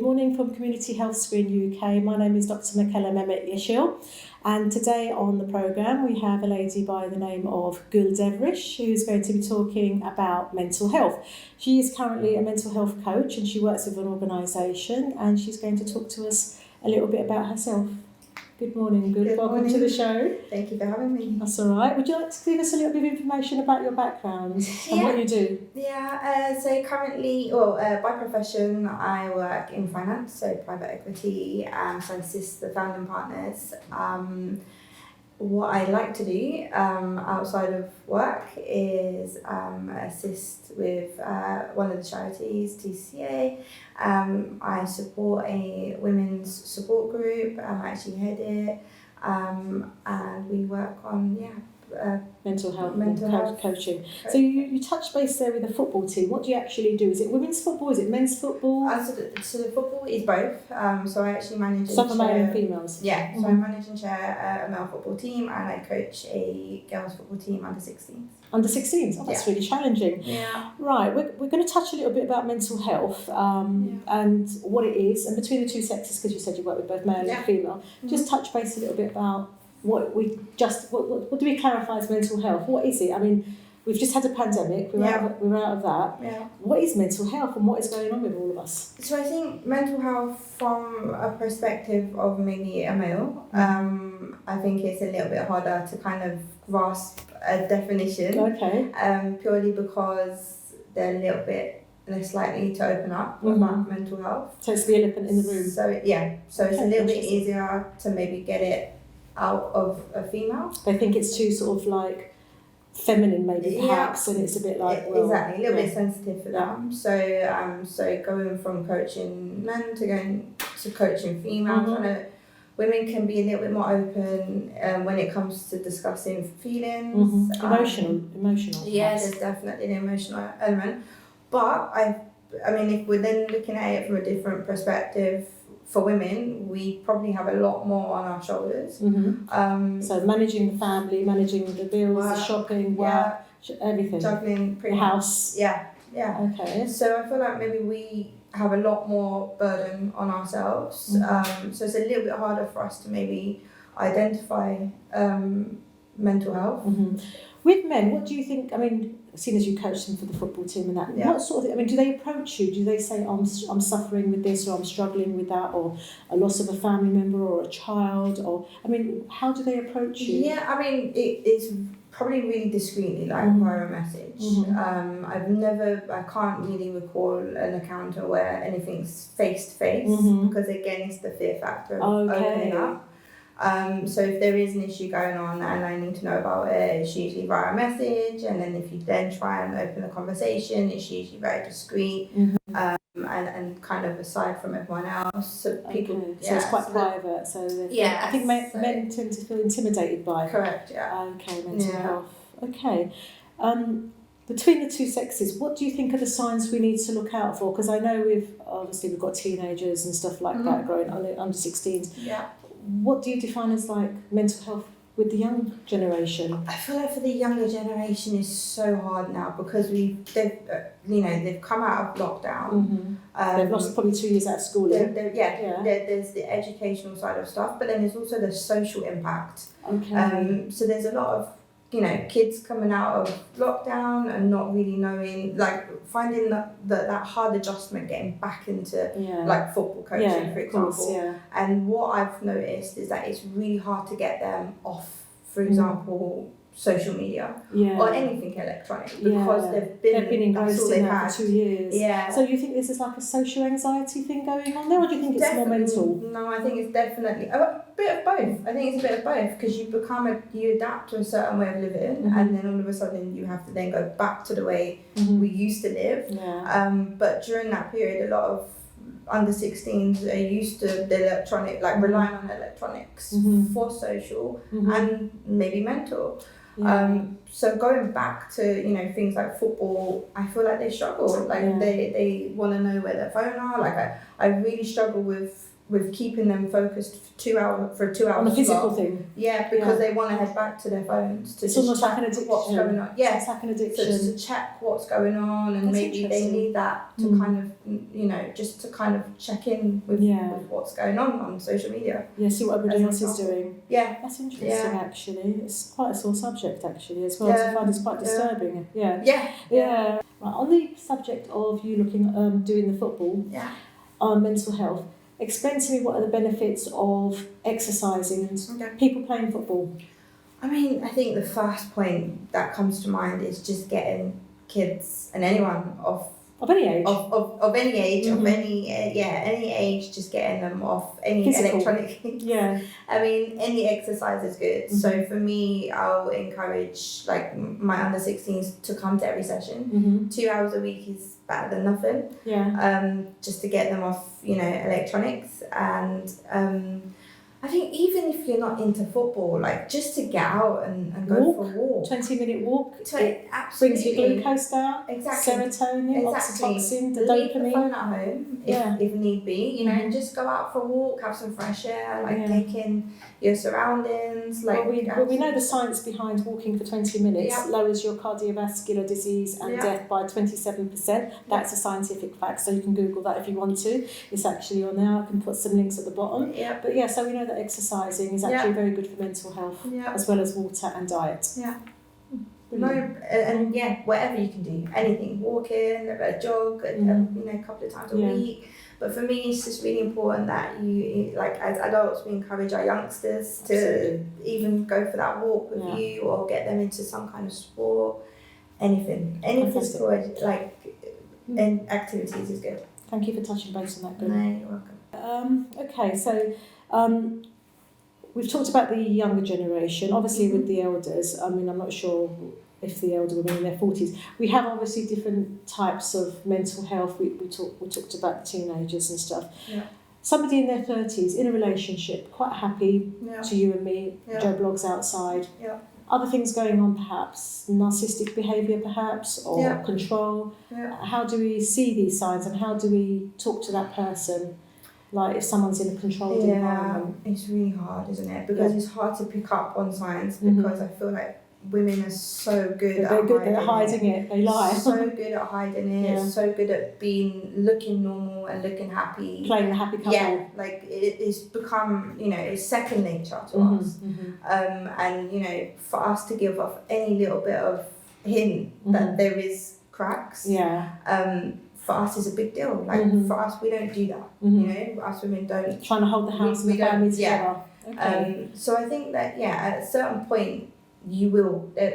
morning from Community Health Screen UK. My name is Dr. Mekella Mehmet Yesil, and today on the programme we have a lady by the name of Gulfidan Dervish who's going to be talking about mental health. She is currently a mental health coach and she works with an organisation, and she's going to talk to us a little bit about herself. Good morning, Good. Welcome morning. To the show. Thank you for having me. That's all right. Would you like to give us a little bit of information about your background and what you do? So currently, by profession, I work in finance, so private equity, so I assist the founding partners. What I like to do outside of work is assist with one of the charities, TCA. I support a women's support group. I actually head it, and we work on mental health coaching. So you touched base there with the football team. What do you actually do? Is it women's football? Is it men's football? So the football is both. So I actually manage for male and females. Yeah. So I manage and chair a male football team, and I coach a girls football team under 16s. Under 16s. Oh, that's really challenging. Yeah. Right. We're going to touch a little bit about mental health and what it is, and between the two sexes, because you said you work with both male and female. Just touch base a little bit about what do we clarify as mental health? What is it? I mean, we've just had a pandemic. We're out of that. Yeah. What is mental health and what is going on with all of us? So I think mental health, from a perspective of maybe a male, I think it's a little bit harder to kind of grasp a definition. Okay. Purely because they're a little bit less likely to open up about mental health. So it's the elephant in the room. So it's a little bit easier to maybe get it out of a female. They think it's too sort of like feminine maybe perhaps, and it's a bit like exactly, a little bit sensitive for them. So going from coaching men to going to coaching females, women can be a little bit more open when it comes to discussing feelings. Emotional. Yeah, there's definitely an emotional element. But I mean, if we're then looking at it from a different perspective, for women, we probably have a lot more on our shoulders. So managing the family, managing the bills, the shopping, work, everything. Juggling the house. Yeah. Okay. So I feel like maybe we have a lot more burden on ourselves. So it's a little bit harder for us to maybe identify mental health. With men, what do you think? I mean, seeing as you coach them for the football team and that, what sort of? I mean, do they approach you? Do they say, "I'm suffering with this," or "I'm struggling with that," or a loss of a family member or a child, or I mean, how do they approach you? Yeah, I mean, it's probably really discreetly, like via a message. I can't really recall an encounter where anything's face to face, because again, it's the fear factor of opening up. So if there is an issue going on and I need to know about it, it's usually via a message, and then if you then try and open a conversation, it's usually very discreet and kind of aside from everyone else. So people, so it's quite private. So I think men tend to feel intimidated by. Correct. Yeah. Okay, mental health. Okay. Between the two sexes, what do you think are the signs we need to look out for? Because I know we've got teenagers and stuff like that growing under 16s. Yeah. What do you define as like mental health with the young generation? I feel like for the younger generation is so hard now because they've come out of lockdown. They've lost probably 2 years out of school. There's the educational side of stuff, but then there's also the social impact. Okay. So there's a lot of kids coming out of lockdown and not really knowing, like finding that hard adjustment getting back into like football coaching, for example. And what I've noticed is that it's really hard to get them off, for example, social media or anything electronic, because they've been engrossed in that for 2 years. Yeah. So you think this is like a social anxiety thing going on there, or do you think it's more mental? No, I think it's definitely a bit of both. I think it's a bit of both, because you adapt to a certain way of living, and then all of a sudden you have to then go back to the way we used to live. But during that period, a lot of under 16s are used to the electronic, like relying on electronics for social and maybe mental. So going back to things like football, I feel like they struggle. Like they want to know where their phone are. Like I really struggle with with keeping them focused for 2 hours On the physical slot. thing. Yeah, because they want to head back to their phones to It's just almost check like an addiction. what's going on. Yeah, It's like an so addiction. just to check what's going on, and That's maybe they interesting. need that to kind of, just to kind of check in with what's going on social media. Yeah, see what everybody else is doing. Yeah. That's interesting, actually. It's quite a sore subject, actually, as well, to find it's quite disturbing. Yeah. Right, on the subject of you doing the football, mental health, explain to me what are the benefits of exercising and people playing football. I mean, I think the first point that comes to mind is just getting kids and anyone off of any age, of any age, of any age, just getting them off any electronic things. Yeah. I mean, any exercise is good. So for me, I'll encourage like my under 16s to come to every session. 2 hours a week is better than nothing. Yeah. Just to get them off, electronics, and I think even if you're not into football, like just to get out and go for a walk. 20-minute walk. Absolutely. Brings your glucose down. Exactly. Serotonin, oxytocin, the Leave dopamine. the phone at home if need be, and just go out for a walk, have some fresh air, take in your surroundings. We know the science behind walking for 20 minutes lowers your cardiovascular disease and death by 27%. That's a scientific fact, so you can Google that if you want to. It's actually on there. I can put some links at the bottom. But so we know that exercising is actually very good for mental health, as well as water and diet. Whatever you can do, anything, walking, a jog, a couple of times a week. But for me, it's just really important that you, as adults, we encourage our youngsters to even go for that walk with you, or get them into some kind of sport, anything physical, and activities is good. Thank you for touching base on that, Bill. No, you're welcome. Okay, so we've talked about the younger generation, obviously with the elders. I mean, I'm not sure if the elder women in their 40s. We have obviously different types of mental health. We talked about the teenagers and stuff. Somebody in their 30s, in a relationship, quite happy to you and me, Joe Blogs outside. Other things going on perhaps, narcissistic behaviour perhaps, or control. How do we see these signs, and how do we talk to that person? Like if someone's in a controlled environment. It's really hard, isn't it? Because it's hard to pick up on signs, because I feel like women are so good at hiding it. They lie. So good at hiding it. So good at looking normal and looking happy. Playing the happy couple. Yeah, it's become, it's second nature to us. And for us to give off any little bit of hint that there is cracks. For us is a big deal. For us, we don't do that. Us women don't. Trying to hold the house and the family together. Okay. So I think that at a certain point,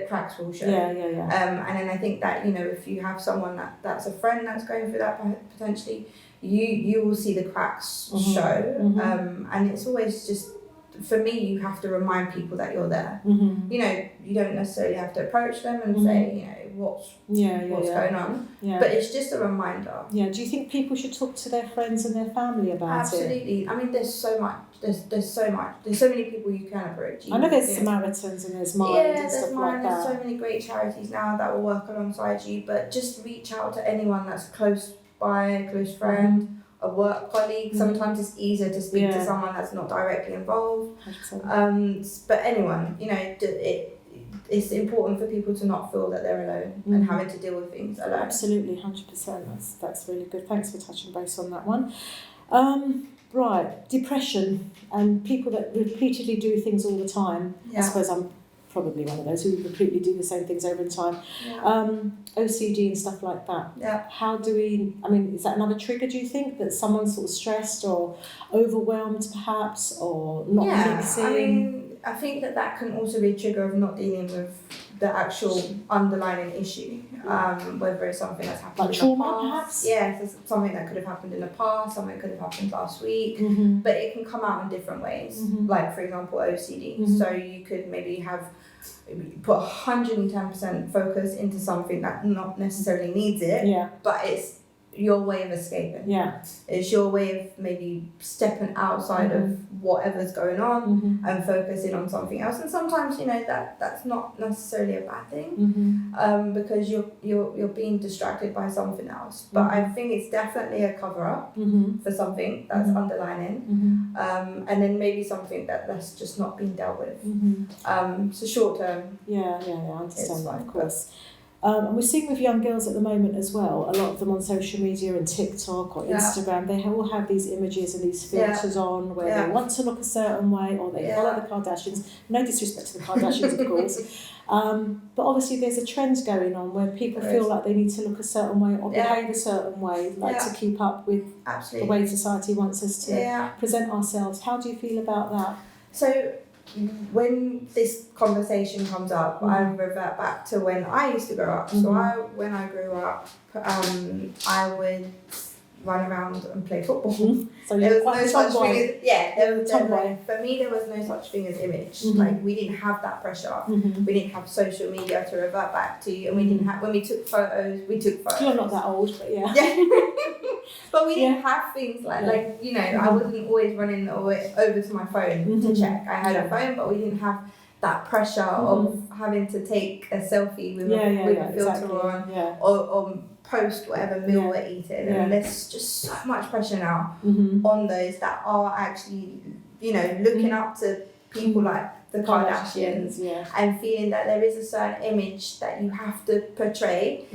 cracks will show. And then I think that if you have someone that's a friend that's going through that potentially, you will see the cracks show. And it's always just, for me, you have to remind people that you're there. You don't necessarily have to approach them and say what's going on. But it's just a reminder. Do you think people should talk to their friends and their family about it? Absolutely. I mean, there's so much. There's so much. There's so many people you can approach. I know there's Samaritans and there's Mind and stuff like that. There's so many great charities now that will work alongside you. But just reach out to anyone that's close by, a close friend, a work colleague. Sometimes it's easier to speak to someone that's not directly involved. But anyone, it's important for people to not feel that they're alone and having to deal with things alone. Absolutely, 100%. That's really good. Thanks for touching base on that one. Right, depression and people that repeatedly do things all the time. I suppose I'm probably one of those who repeatedly do the same things over time. OCD and stuff like that. How do we, is that another trigger, do you think, that someone's sort of stressed or overwhelmed perhaps, or not mixing? I think that can also be a trigger of not dealing with the actual underlying issue, whether it's something that's happened like in trauma, the past. perhaps? Yes, something that could have happened in the past, something that could have happened last week, but it can come out in different ways. Like, for example, OCD. So you could maybe put 110% focus into something that not necessarily needs it, but it's your way of escaping. It's your way of maybe stepping outside of whatever's going on and focusing on something else. And sometimes, you know, that's not necessarily a bad thing, because you're being distracted by something else. But I think it's definitely a cover up for something that's underlining, and then maybe something that's just not being dealt with. So short term. Yeah, I understand that, of course. And we're seeing with young girls at the moment as well, a lot of them on social media and TikTok or Instagram, they all have these images and these filters on where they want to look a certain way, or they follow the Kardashians. No disrespect to the Kardashians, of course. But obviously there's a trend going on where people feel like they need to look a certain way or behave a certain way, like to keep up with the way society wants us to present ourselves. How do you feel about that? So when this conversation comes up, I revert back to when I used to grow up. So when I grew up, I would run around and play football. So there was no such thing as for me there was no such thing as image. Like we didn't have that pressure. We didn't have social media to revert back to, and we didn't have, when we took photos. You're not that old, but but we didn't have things like you know, I wasn't always running over to my phone to check. I had a phone, but we didn't have that pressure of having to take a selfie with a filter on, or post whatever meal we're eating. And there's just so much pressure now on those that are actually, you know, looking up to people like the Kardashians and feeling that there is a certain image that you have to portray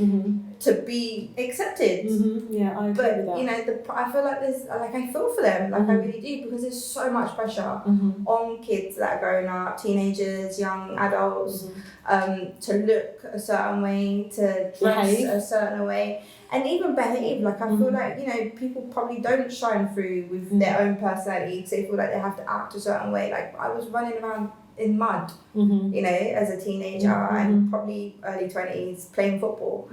to be accepted. Yeah, I agree with that. You know, I feel like I feel for them, I really do, because there's so much pressure on kids that are growing up, teenagers, young adults, to look a certain way, to dress a certain way, and even behave. Like I feel like, you know, people probably don't shine through with their own personality, because they feel like they have to act a certain way. Like I was running around in mud, you know, as a teenager and probably early 20s playing football.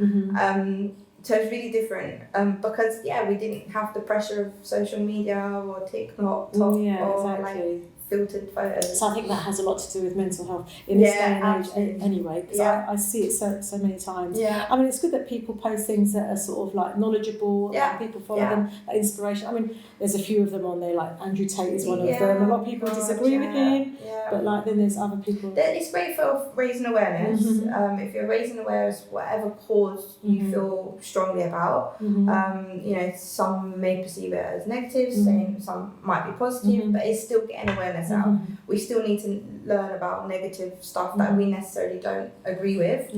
So it's really different, because we didn't have the pressure of social media or TikTok or like filtered photos. So I think that has a lot to do with mental health in this day and age anyway, because I see it so many times. I mean, it's good that people post things that are sort of like knowledgeable and people follow them, like inspiration. I mean, there's a few of them on there, like Andrew Tate is one of them. A lot of people disagree with him, but like then there's other people. It's great for raising awareness. If you're raising awareness, whatever cause you feel strongly about, you know, some may perceive it as negative, some might be positive, but it's still getting awareness out. We still need to learn about negative stuff that we necessarily don't agree with,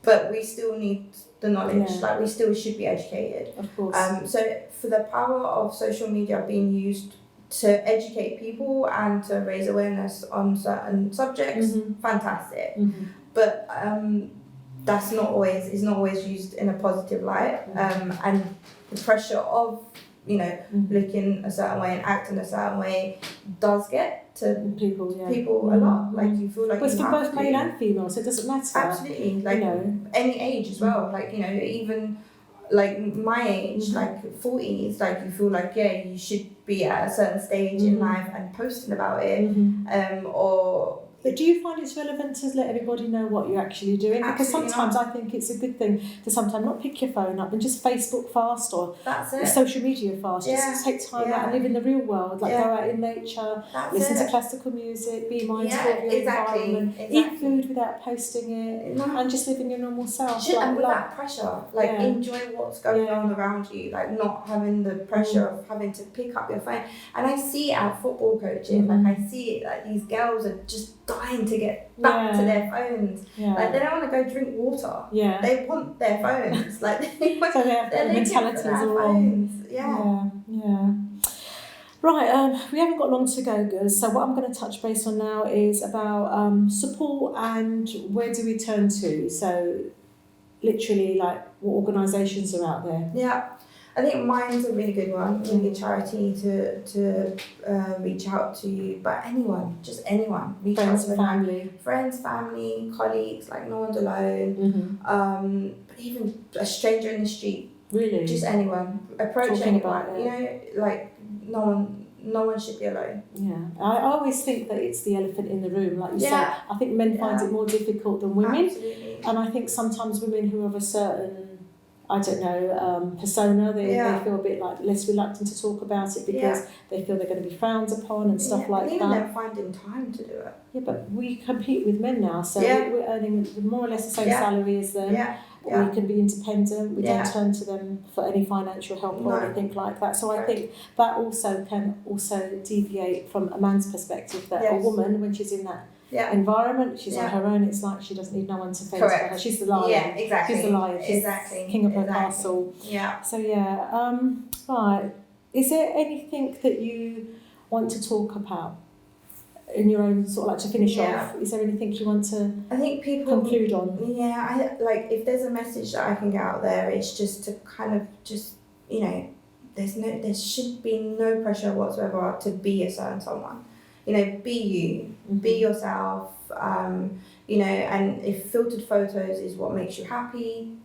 but we still need the knowledge. Like we still should be educated, of course. So for the power of social media being used to educate people and to raise awareness on certain subjects, fantastic. But that's not always used in a positive light, and the pressure of, you know, looking a certain way and acting a certain way does get to people a lot. Like you feel like, but it's for both male and female, so it doesn't matter. Absolutely, like, you know, any age as well. Like, you know, even like my age, like 40s, like you feel like you should be at a certain stage in life and posting about it, or. But do you find it's relevant to let everybody know what you're actually doing? Because sometimes I think it's a good thing to sometimes not pick your phone up and just Facebook fast or social media fast. Just take time out and live in the real world. Like go out in nature, listen to classical music, be mindful of your environment, eat food without posting it, and just living your normal self. And without pressure, like enjoy what's going on around you, like not having the pressure of having to pick up your phone. And I see it at football coaching, like I see it, like these girls are just dying to get back to their phones. Like they don't want to go drink water. They want their phones. Like so their mentalities are wrong. Right, we haven't got long to go, girls. So what I'm going to touch base on now is about support and where do we turn to. So literally, like what organisations are out there. I think mine's a really good one, really good charity to reach out to, but anyone, just anyone. Friends, family, colleagues, like no one's alone. But even a stranger in the street. Really? Just anyone. Approach anyone. You know, like no one should be alone. I always think that it's the elephant in the room, like you said. I think men find it more difficult than women. Absolutely. And I think sometimes women who are of a certain I don't know, persona. They feel a bit like less reluctant to talk about it because they feel they're going to be frowned upon and stuff like and even that. them finding time to do it. Yeah, but we compete with men now, so we're earning more or less the same salary as them. We can be independent. We don't turn to them for any financial help or anything like that. So I think that also can deviate from a man's perspective, that a woman, when she's in that environment, she's on her own. It's like she doesn't need no one to fend for her. She's the lion. Yeah, exactly. She's the lion. She's king of her castle. Yeah. So right. Is there anything that you want to talk about in your own sort of like to finish off? Is there anything you want to conclude on? Yeah, I like if there's a message that I can get out there, it's just to kind of just, you know, there should be no pressure whatsoever to be a certain someone. You know, be you, be yourself, you know, and if filtered photos is what makes you happy,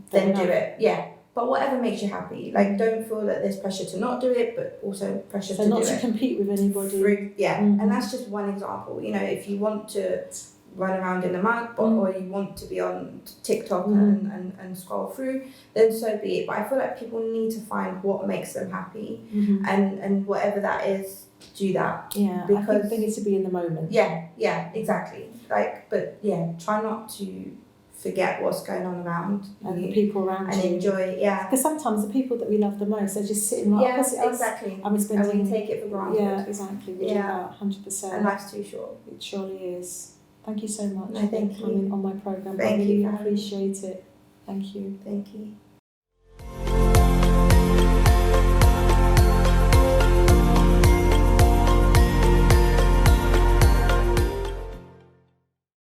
then do it. Yeah. But whatever makes you happy. Like, don't feel that there's pressure to not do it, but also pressure to do it. So not to compete with anybody. And that's just one example. You know, if you want to run around in the mud, or you want to be on TikTok and scroll through, then so be it. But I feel like people need to find what makes them happy, and whatever that is, do that. Yeah, because I think they need to be in the moment. Yeah, exactly. Like, but try not to forget what's going on around and the people around and you. enjoy. Because sometimes the people that we love the most, they're just sitting right opposite us. Exactly. And we take it for granted. Yeah, exactly. We do that 100%. And life's too short. It surely is. Thank you so much for coming on my programme. Thank I you. really appreciate it. Thank you. Thank you.